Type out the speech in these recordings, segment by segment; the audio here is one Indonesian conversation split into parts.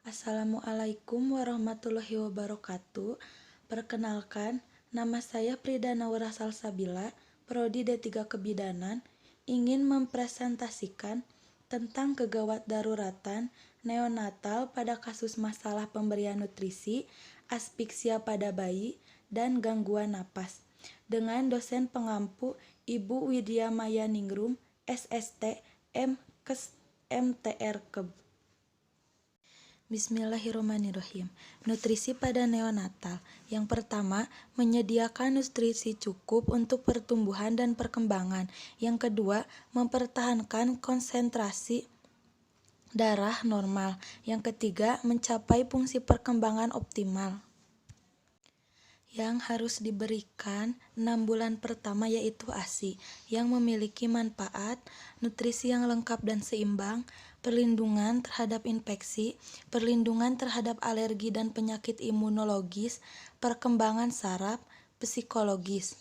Assalamualaikum warahmatullahi wabarakatuh. Perkenalkan, nama saya Prida Naura Salsabila, Prodi D3 Kebidanan, ingin mempresentasikan tentang kegawat daruratan neonatal pada kasus masalah pemberian nutrisi, aspiksia pada bayi, dan gangguan napas. Dengan dosen pengampu Ibu Widya Maya Ningrum, SST, M.Kes, MTR Keb. Bismillahirrahmanirrahim. Nutrisi pada neonatal. Yang pertama, menyediakan nutrisi cukup untuk pertumbuhan dan perkembangan. Yang kedua, mempertahankan konsentrasi darah normal. Yang ketiga, mencapai fungsi perkembangan optimal. Yang harus diberikan 6 bulan pertama yaitu ASI yang memiliki manfaat, nutrisi yang lengkap dan seimbang, perlindungan terhadap infeksi, perlindungan terhadap alergi dan penyakit imunologis, perkembangan saraf, psikologis.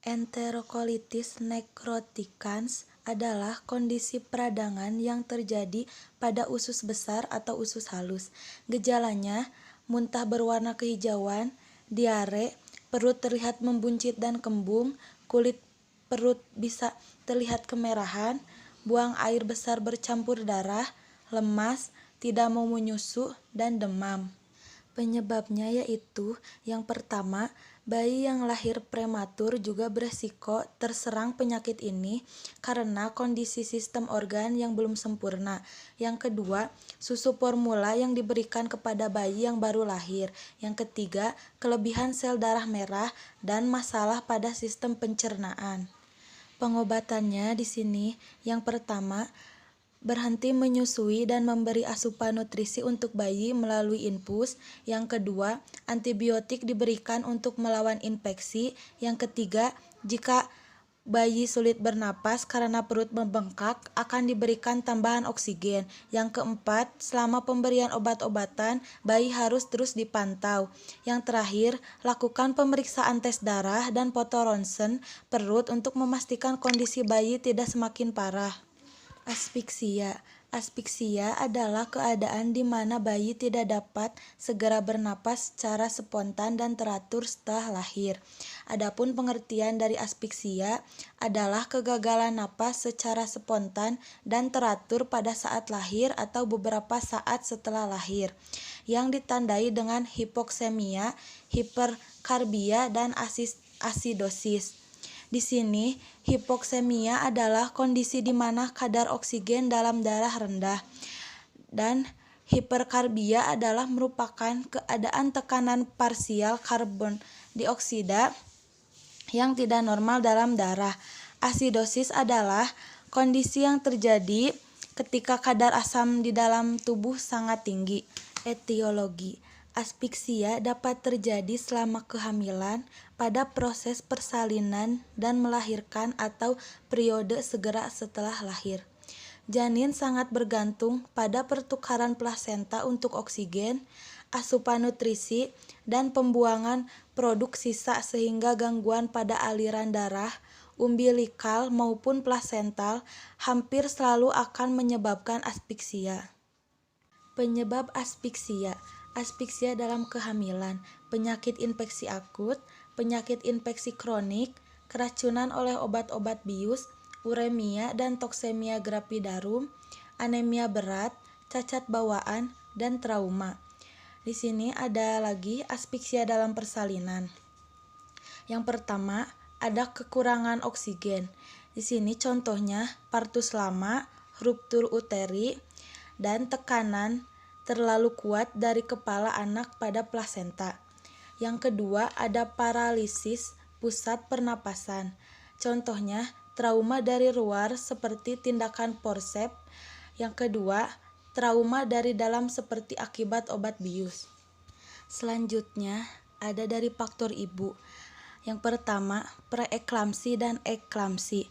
Enterokolitis necroticans adalah kondisi peradangan yang terjadi pada usus besar atau usus halus. Gejalanya, muntah berwarna kehijauan, diare, perut terlihat membuncit dan kembung, kulit perut bisa terlihat kemerahan, buang air besar bercampur darah, lemas, tidak mau menyusu, dan demam. Penyebabnya yaitu yang pertama, bayi yang lahir prematur juga beresiko terserang penyakit ini karena kondisi sistem organ yang belum sempurna. Yang kedua, susu formula yang diberikan kepada bayi yang baru lahir. Yang ketiga, kelebihan sel darah merah dan masalah pada sistem pencernaan. Pengobatannya di sini yang pertama, berhenti menyusui dan memberi asupan nutrisi untuk bayi melalui infus. Yang kedua, antibiotik diberikan untuk melawan infeksi. Yang ketiga, jika bayi sulit bernapas karena perut membengkak, akan diberikan tambahan oksigen. Yang keempat, selama pemberian obat-obatan, bayi harus terus dipantau. Yang terakhir, lakukan pemeriksaan tes darah dan foto ronsen perut untuk memastikan kondisi bayi tidak semakin parah. Aspiksia. Aspiksia adalah keadaan di mana bayi tidak dapat segera bernapas secara spontan dan teratur setelah lahir. Adapun pengertian dari aspiksia adalah kegagalan napas secara spontan dan teratur pada saat lahir atau beberapa saat setelah lahir, yang ditandai dengan hipoksemia, hiperkarbia, dan asidosis. Di sini, hipoksemia adalah kondisi di mana kadar oksigen dalam darah rendah, dan hiperkarbia adalah merupakan keadaan tekanan parsial karbon dioksida yang tidak normal dalam darah. Asidosis adalah kondisi yang terjadi ketika kadar asam di dalam tubuh sangat tinggi. Etiologi. Aspiksia dapat terjadi selama kehamilan, pada proses persalinan dan melahirkan atau periode segera setelah lahir. Janin sangat bergantung pada pertukaran plasenta untuk oksigen, asupan nutrisi, dan pembuangan produk sisa sehingga gangguan pada aliran darah, umbilikal maupun plasental, hampir selalu akan menyebabkan aspiksia. Penyebab aspiksia. Aspiksia dalam kehamilan, penyakit infeksi akut, penyakit infeksi kronik, keracunan oleh obat-obat bius, uremia dan toksemia gravidarum, anemia berat, cacat bawaan, dan trauma. Di sini ada lagi aspiksia dalam persalinan. Yang pertama, ada kekurangan oksigen. Di sini contohnya partus lama, ruptur uteri, dan tekanan terlalu kuat dari kepala anak pada plasenta. Yang kedua, ada paralisis pusat pernapasan. Contohnya, trauma dari luar seperti tindakan forceps. Yang kedua, trauma dari dalam seperti akibat obat bius. Selanjutnya, ada dari faktor ibu. Yang pertama, preeklamsi dan eklamsi.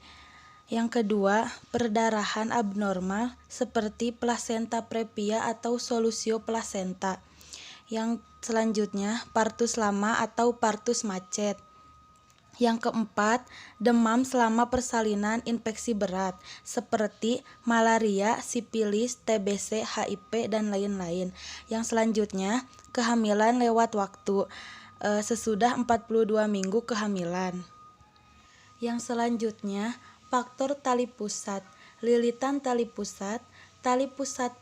Yang kedua, perdarahan abnormal seperti plasenta previa atau solusio plasenta. Yang selanjutnya, partus lama atau partus macet. Yang keempat, demam selama persalinan infeksi berat seperti malaria, sipilis, TBC, HIV, dan lain-lain. Yang selanjutnya, kehamilan lewat waktu sesudah 42 minggu kehamilan. Yang selanjutnya, faktor tali pusat, lilitan tali pusat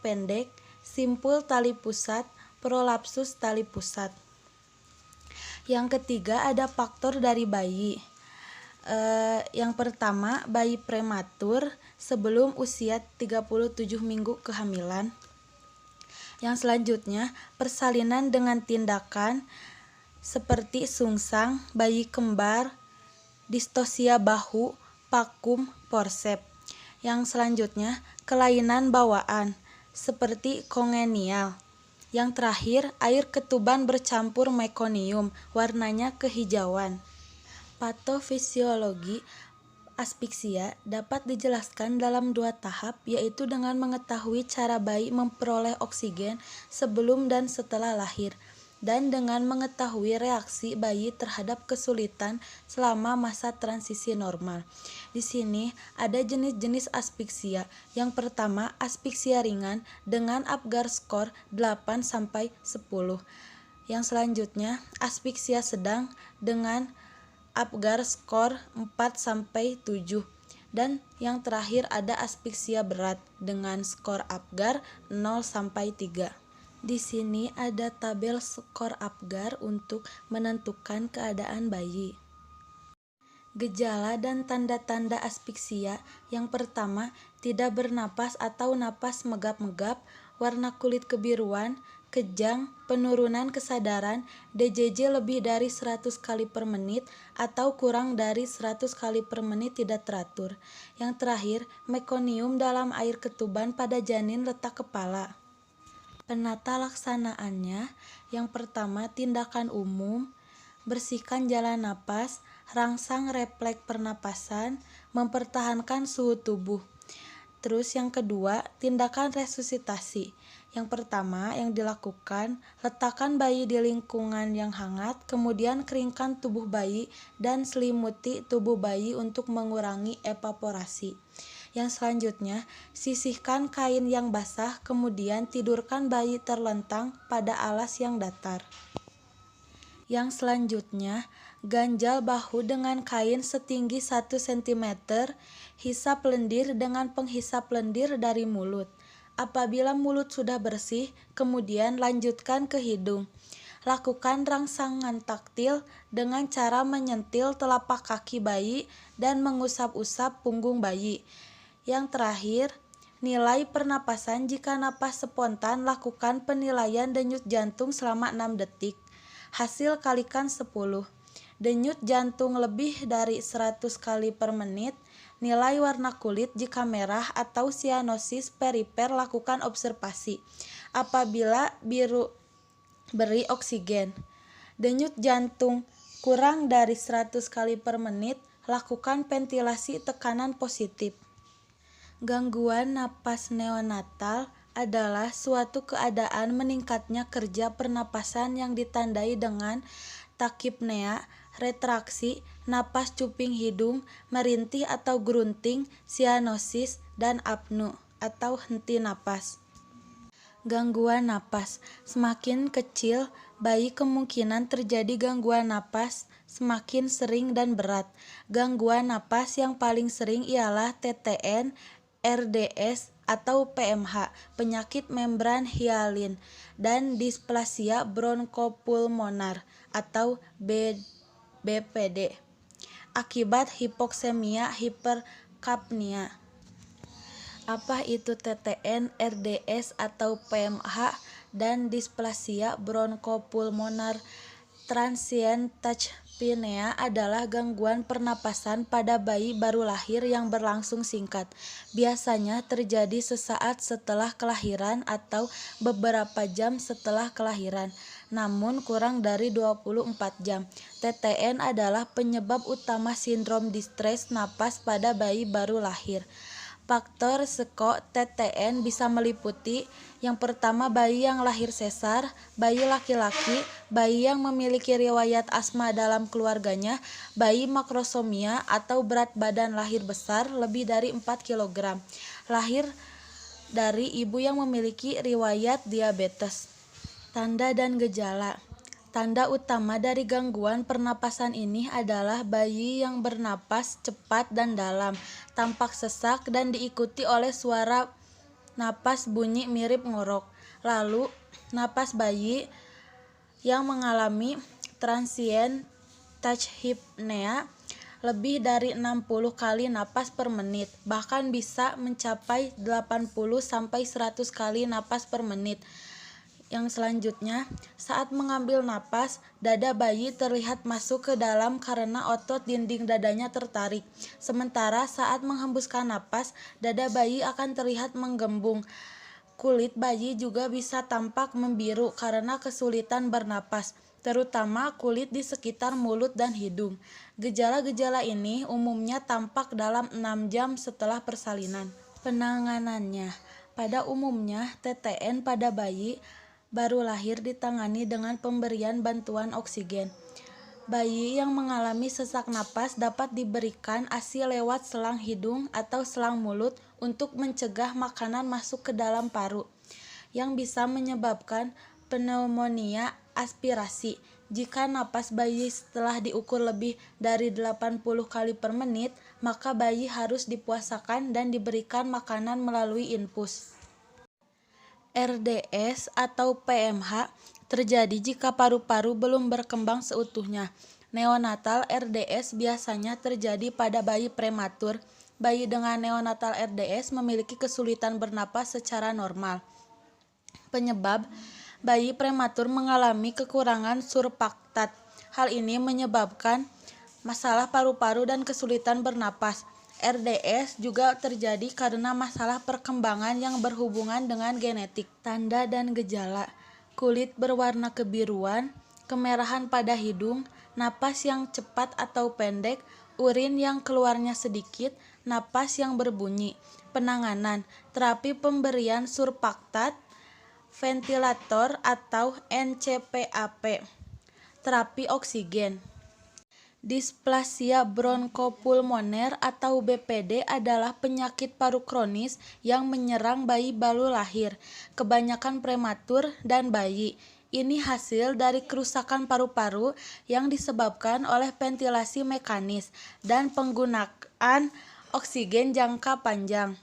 pendek, simpul tali pusat, prolapsus tali pusat. Yang ketiga ada faktor dari bayi. Yang pertama, bayi prematur sebelum usia 37 minggu kehamilan. Yang selanjutnya, persalinan dengan tindakan seperti sungsang, bayi kembar, distosia bahu, vakum, forcep. Yang selanjutnya, kelainan bawaan seperti kongenial. Yang terakhir, air ketuban bercampur mekonium, warnanya kehijauan. Patofisiologi aspeksia dapat dijelaskan dalam 2 tahap, yaitu dengan mengetahui cara bayi memperoleh oksigen sebelum dan setelah lahir, dan dengan mengetahui reaksi bayi terhadap kesulitan selama masa transisi normal. Di sini ada jenis-jenis aspeksia. Yang pertama, aspeksia ringan dengan Apgar skor 8-10. Yang selanjutnya, aspeksia sedang dengan Apgar skor 4-7. Dan yang terakhir ada aspeksia berat dengan skor Apgar 0-3. Di sini ada tabel skor Apgar untuk menentukan keadaan bayi. Gejala dan tanda-tanda aspeksia. Yang pertama, tidak bernapas atau napas megap-megap, warna kulit kebiruan, kejang, penurunan kesadaran, DJJ lebih dari 100 kali per menit atau kurang dari 100 kali per menit tidak teratur. Yang terakhir, mekonium dalam air ketuban pada janin letak kepala. Penata laksanaannya, yang pertama tindakan umum, bersihkan jalan napas, rangsang refleks pernapasan, mempertahankan suhu tubuh. Terus yang kedua, tindakan resusitasi. Yang pertama yang dilakukan, letakkan bayi di lingkungan yang hangat, kemudian keringkan tubuh bayi dan selimuti tubuh bayi untuk mengurangi evaporasi. Yang selanjutnya, sisihkan kain yang basah, kemudian tidurkan bayi terlentang pada alas yang datar. Yang selanjutnya, ganjal bahu dengan kain setinggi 1 cm, hisap lendir dengan penghisap lendir dari mulut. Apabila mulut sudah bersih, kemudian lanjutkan ke hidung. Lakukan rangsangan taktil dengan cara menyentil telapak kaki bayi dan mengusap-usap punggung bayi. Yang terakhir, nilai pernapasan. Jika napas spontan, lakukan penilaian denyut jantung selama 6 detik. Hasil kalikan 10. Denyut jantung lebih dari 100 kali per menit. Nilai warna kulit jika merah atau sianosis perifer, lakukan observasi. Apabila biru, beri oksigen. Denyut jantung kurang dari 100 kali per menit, lakukan ventilasi tekanan positif. Gangguan napas neonatal adalah suatu keadaan meningkatnya kerja pernapasan yang ditandai dengan takipnea, retraksi, napas cuping hidung, merintih atau grunting, sianosis, dan apnu atau henti napas. Gangguan napas. Semakin kecil bayi, kemungkinan terjadi gangguan napas semakin sering dan berat. Gangguan napas yang paling sering ialah TTN, RDS, atau PMH, penyakit membran hialin, dan displasia bronkopulmonar atau BPD, akibat hipoksemia hiperkapnia. Apa itu TTN, RDS, atau PMH dan displasia bronkopulmonar? Transient tachypnea adalah gangguan pernapasan pada bayi baru lahir yang berlangsung singkat. Biasanya terjadi sesaat setelah kelahiran atau beberapa jam setelah kelahiran, namun kurang dari 24 jam. TTN adalah penyebab utama sindrom distres napas pada bayi baru lahir. Faktor resiko TTN bisa meliputi yang pertama bayi yang lahir sesar, bayi laki-laki, bayi yang memiliki riwayat asma dalam keluarganya, bayi makrosomia atau berat badan lahir besar lebih dari 4 kg, lahir dari ibu yang memiliki riwayat diabetes. Tanda dan gejala. Tanda utama dari gangguan pernapasan ini adalah bayi yang bernapas cepat dan dalam, tampak sesak dan diikuti oleh suara napas bunyi mirip ngorok. Lalu, napas bayi yang mengalami transient tachypnea lebih dari 60 kali napas per menit, bahkan bisa mencapai 80 sampai 100 kali napas per menit. Yang selanjutnya, saat mengambil napas, dada bayi terlihat masuk ke dalam karena otot dinding dadanya tertarik. Sementara saat menghembuskan napas, dada bayi akan terlihat menggembung. Kulit bayi juga bisa tampak membiru karena kesulitan bernapas, terutama kulit di sekitar mulut dan hidung. Gejala-gejala ini umumnya tampak dalam 6 jam setelah persalinan. Penanganannya, pada umumnya TTN pada bayi baru lahir ditangani dengan pemberian bantuan oksigen. Bayi yang mengalami sesak napas dapat diberikan ASI lewat selang hidung atau selang mulut untuk mencegah makanan masuk ke dalam paru, yang bisa menyebabkan pneumonia aspirasi. Jika napas bayi setelah diukur lebih dari 80 kali per menit, maka bayi harus dipuasakan dan diberikan makanan melalui infus. RDS atau PMH terjadi jika paru-paru belum berkembang seutuhnya. Neonatal RDS biasanya terjadi pada bayi prematur. Bayi dengan neonatal RDS memiliki kesulitan bernapas secara normal. Penyebab: bayi prematur mengalami kekurangan surfaktat. Hal ini menyebabkan masalah paru-paru dan kesulitan bernapas. RDS juga terjadi karena masalah perkembangan yang berhubungan dengan genetik. Tanda dan gejala: kulit berwarna kebiruan, kemerahan pada hidung, napas yang cepat atau pendek, urin yang keluarnya sedikit, napas yang berbunyi. Penanganan: terapi pemberian surfaktat, ventilator atau NCPAP, terapi oksigen. Displasia bronkopulmoner atau BPD adalah penyakit paru kronis yang menyerang bayi baru lahir, kebanyakan prematur dan bayi. Ini hasil dari kerusakan paru-paru yang disebabkan oleh ventilasi mekanis dan penggunaan oksigen jangka panjang.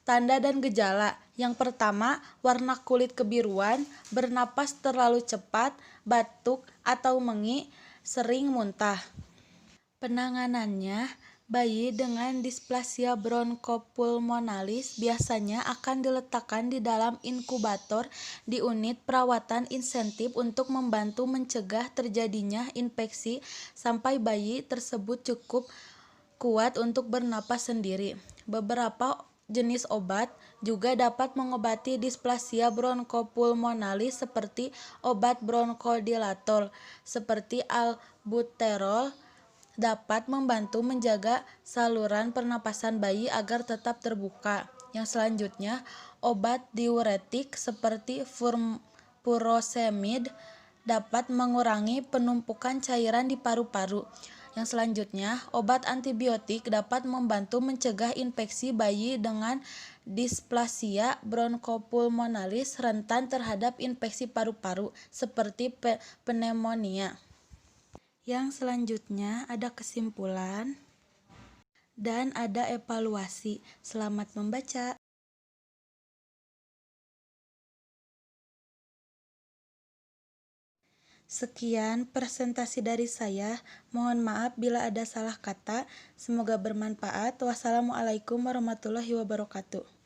Tanda dan gejala: yang pertama, warna kulit kebiruan, bernapas terlalu cepat, batuk atau mengi, sering muntah. Penanganannya, bayi dengan displasia bronkopulmonalis biasanya akan diletakkan di dalam inkubator di unit perawatan intensif untuk membantu mencegah terjadinya infeksi sampai bayi tersebut cukup kuat untuk bernapas sendiri. Beberapa jenis obat juga dapat mengobati displasia bronkopulmonalis seperti obat bronkodilator seperti albuterol dapat membantu menjaga saluran pernapasan bayi agar tetap terbuka. Yang selanjutnya, obat diuretik seperti furosemid dapat mengurangi penumpukan cairan di paru-paru. Yang selanjutnya, obat antibiotik dapat membantu mencegah infeksi bayi dengan displasia bronkopulmonalis rentan terhadap infeksi paru-paru seperti pneumonia. Yang selanjutnya ada kesimpulan dan ada evaluasi. Selamat membaca. Sekian presentasi dari saya. Mohon maaf bila ada salah kata. Semoga bermanfaat. Wassalamualaikum warahmatullahi wabarakatuh.